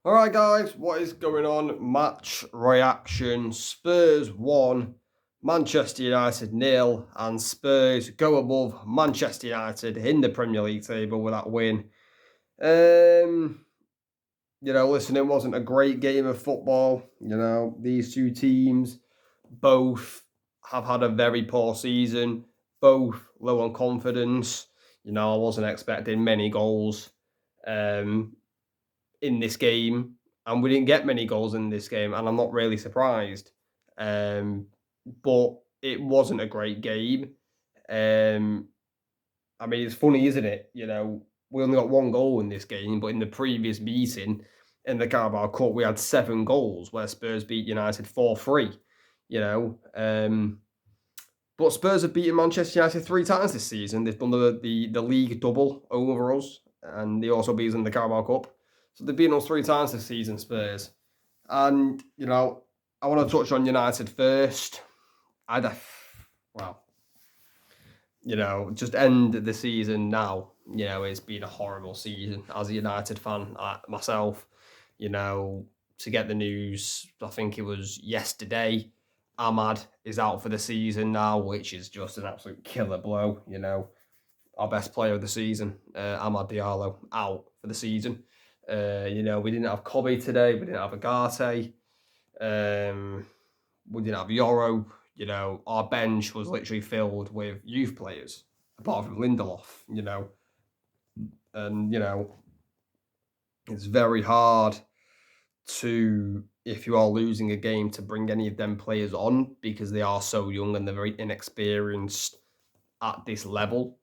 Alright guys, what is going on? Match reaction. Spurs 1, Manchester United nil, and Spurs go above Manchester United in the Premier League table with that win. Um, listen, it wasn't a great game of football. These two teams both have had a very poor season, both low on confidence. I wasn't expecting many goals. Um, in this game, and we didn't get many goals in this game, and I'm not really surprised. Um, but it wasn't a great game. Um, I mean, it's funny, isn't it? We only got one goal in this game, but in the previous meeting in the Carabao Cup, we had 7 goals where Spurs beat United 4-3. But Spurs have beaten Manchester United 3 times this season. They've done the league double over us, and they also beat us in the Carabao Cup. So they've beaten us 3 times this season, Spurs. And I want to touch on United first. Well, just end the season now. It's been a horrible season as a United fan myself. To get the news, I think it was yesterday. Ahmad is out for the season now, which is just an absolute killer blow. Our best player of the season, Ahmad Diallo, out for the season. We didn't have Kobe today. We didn't have Agate. We didn't have Yoro. Our bench was literally filled with youth players, apart from Lindelof. And it's very hard to, if you are losing a game, to bring any of them players on because they are so young and they're very inexperienced at this level.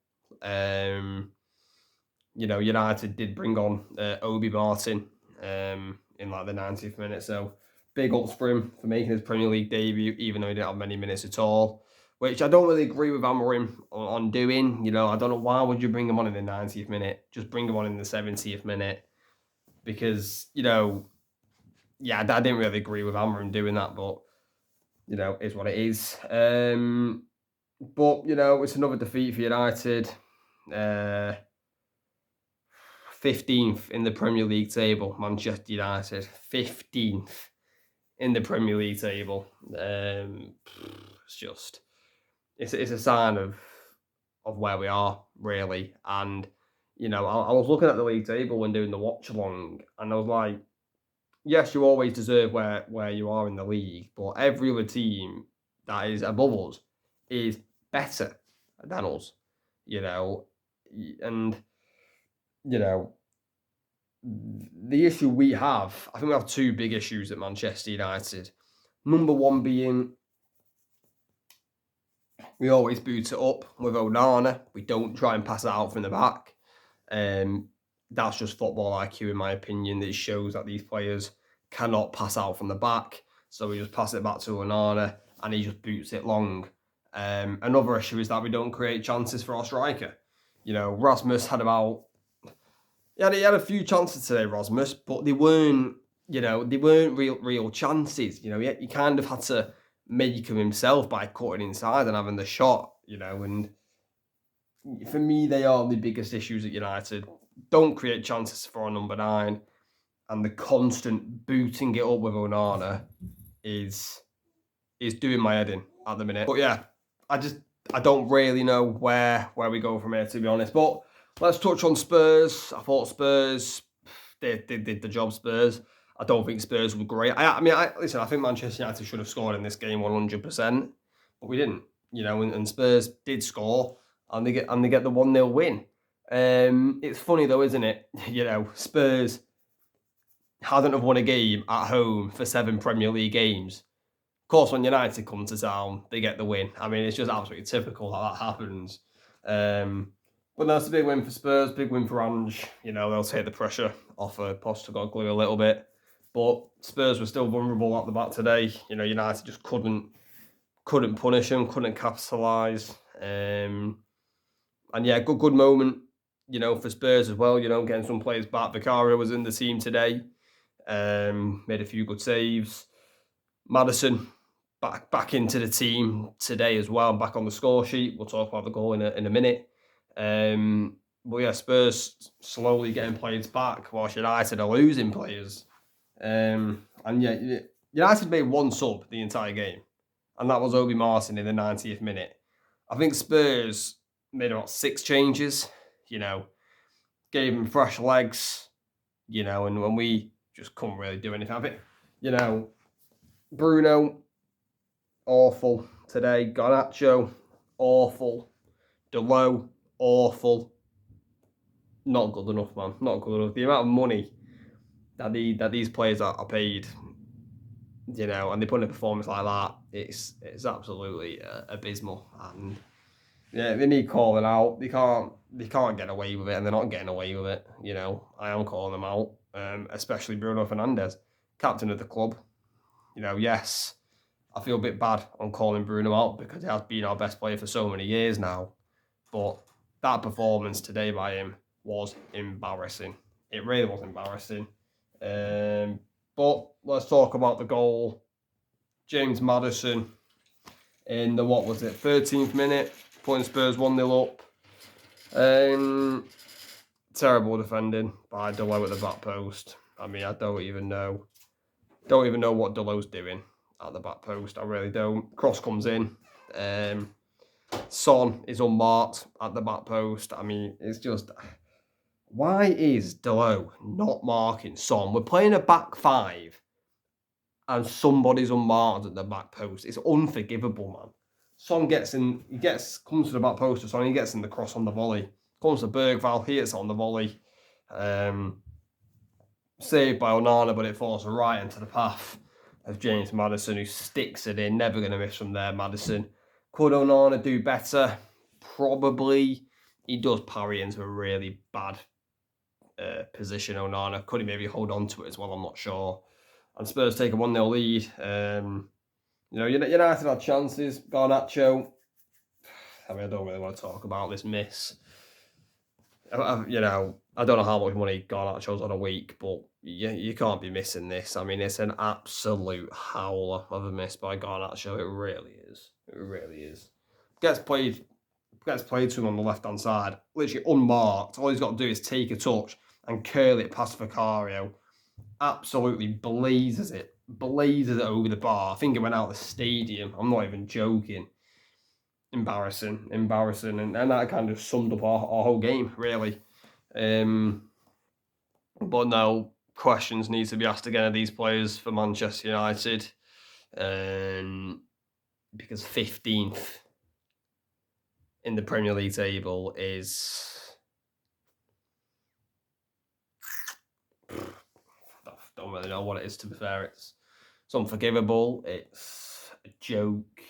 United did bring on Obi Martin in like the 90th minute, so big ups for him for making his Premier League debut, even though he didn't have many minutes at all. Which I don't really agree with Amorim on doing. I don't know why would you bring him on in the 90th minute. Just bring him on in the 70th minute because I didn't really agree with Amorim doing that, but is what it is. But it's another defeat for United. 15th in the Premier League table, Manchester United. 15th in the Premier League table. It's a sign of where we are, really. And, I was looking at the league table when doing the watch along, and I was like, yes, you always deserve where you are in the league, but every other team that is above us is better than us, and the issue we have, I think we have 2 big issues at Manchester United. Number one being we always boot it up with Onana. We don't try and pass it out from the back. That's just football IQ, in my opinion. That shows that these players cannot pass out from the back. So we just pass it back to Onana and he just boots it long. Another issue is that we don't create chances for our striker. Rasmus had about... he had a few chances today, Rasmus, but they weren't real chances. He kind of had to make them himself by cutting inside and having the shot, and for me, they are the biggest issues at United. Don't create chances for our number 9, and the constant booting it up with Onana is doing my head in at the minute. But yeah, I don't really know where we go from here, to be honest. But let's touch on Spurs. I thought Spurs did the job. Spurs. I don't think Spurs were great. Listen, I think Manchester United should have scored in this game 100%, but we didn't. And Spurs did score, and they get the 1-0 win. It's funny though, isn't it? Spurs hadn't have won a game at home for 7 Premier League games. Of course, when United come to town, they get the win. I mean, it's just absolutely typical that happens. But that's a big win for Spurs, big win for Ange. They'll take the pressure off Postecoglou a little bit. But Spurs were still vulnerable at the back today. United just couldn't punish them, couldn't capitalise. And yeah, good moment, for Spurs as well. Getting some players back. Vicario was in the team today. Made a few good saves. Maddison back into the team today as well, back on the score sheet. We'll talk about the goal in a minute. But yeah, Spurs slowly getting players back whilst United are losing players. And yeah, United made one sub the entire game, and that was Obi Martin in the 90th minute. I think Spurs made about 6 changes, you know, gave him fresh legs, and when we just couldn't really do anything. I think, Bruno, awful today. Garnacho, awful. Delo, awful. Not good enough, man. Not good enough. The amount of money that these players are paid, and they put in a performance like that, it's absolutely abysmal. And yeah, they need calling out. They can't get away with it, and they're not getting away with it. I am calling them out, especially Bruno Fernandes, captain of the club. Yes, I feel a bit bad on calling Bruno out because he has been our best player for so many years now. But that performance today by him was embarrassing. It really was embarrassing. But let's talk about the goal. James Maddison in the, 13th minute, putting Spurs 1-0 up. Terrible defending by Delo at the back post. I mean, I don't even know what Delo's doing at the back post. I really don't. Cross comes in. Son is unmarked at the back post. I mean, it's just, why is Delo not marking Son? We're playing a back five and somebody's unmarked at the back post. It's unforgivable, man. Son comes to the back post of Son, he gets in the cross on the volley. Comes to Bergval, he hits on the volley. Saved by Onana, but it falls right into the path of James Maddison, who sticks it in. Never going to miss from there, Maddison. Could Onana do better? Probably. He does parry into a really bad position, Onana. Could he maybe hold on to it as well? I'm not sure. And Spurs take a 1-0 lead. United had chances. Garnacho. I mean, I don't really want to talk about this miss. I don't know how much money Garnacho's on a week, but you can't be missing this. I mean, it's an absolute howler of a miss by Garnacho. It really is. It really is. Gets played to him on the left-hand side, literally unmarked. All he's got to do is take a touch and curl it past Vicario. Absolutely blazes it over the bar. I think it went out of the stadium. I'm not even joking. Embarrassing. And that kind of summed up our whole game, really. But now questions need to be asked again of these players for Manchester United. Because 15th in the Premier League table is... I don't really know what it is, to be fair. It's unforgivable. It's a joke.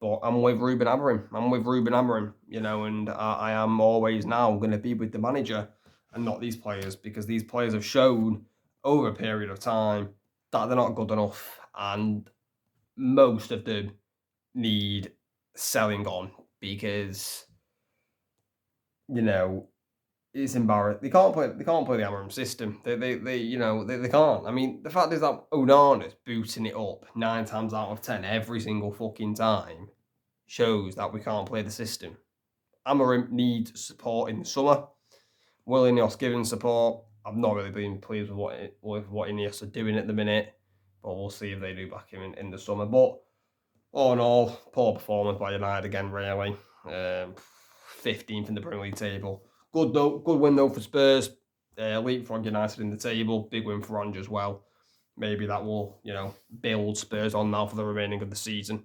But I'm with Ruben Amorim. And I am always now going to be with the manager and not these players, because these players have shown over a period of time that they're not good enough, and most of them need selling on because, it's embarrassing. They can't play the Amorim system. They can't. I mean, the fact is that Onana's booting it up 9 times out of 10 every single fucking time shows that we can't play the system. Amorim needs support in the summer. Will Ineos give him support? I've not really been pleased with what Ineos are doing at the minute, but we'll see if they do back him in the summer. But all in all, poor performance by United again, really. 15th in the Premier League table. Good win though for Spurs. Leapfrog United in the table. Big win for Ange as well. Maybe that will, build Spurs on now for the remaining of the season.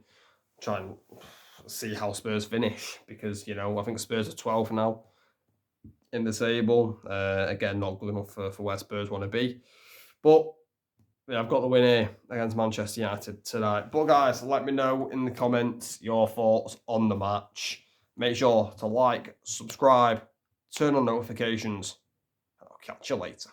Try and see how Spurs finish, because, I think Spurs are 12th now in the table. Again, not good enough for where Spurs want to be. But yeah, I've got the win here against Manchester United tonight. But guys, let me know in the comments your thoughts on the match. Make sure to like, subscribe, turn on notifications. I'll catch you later.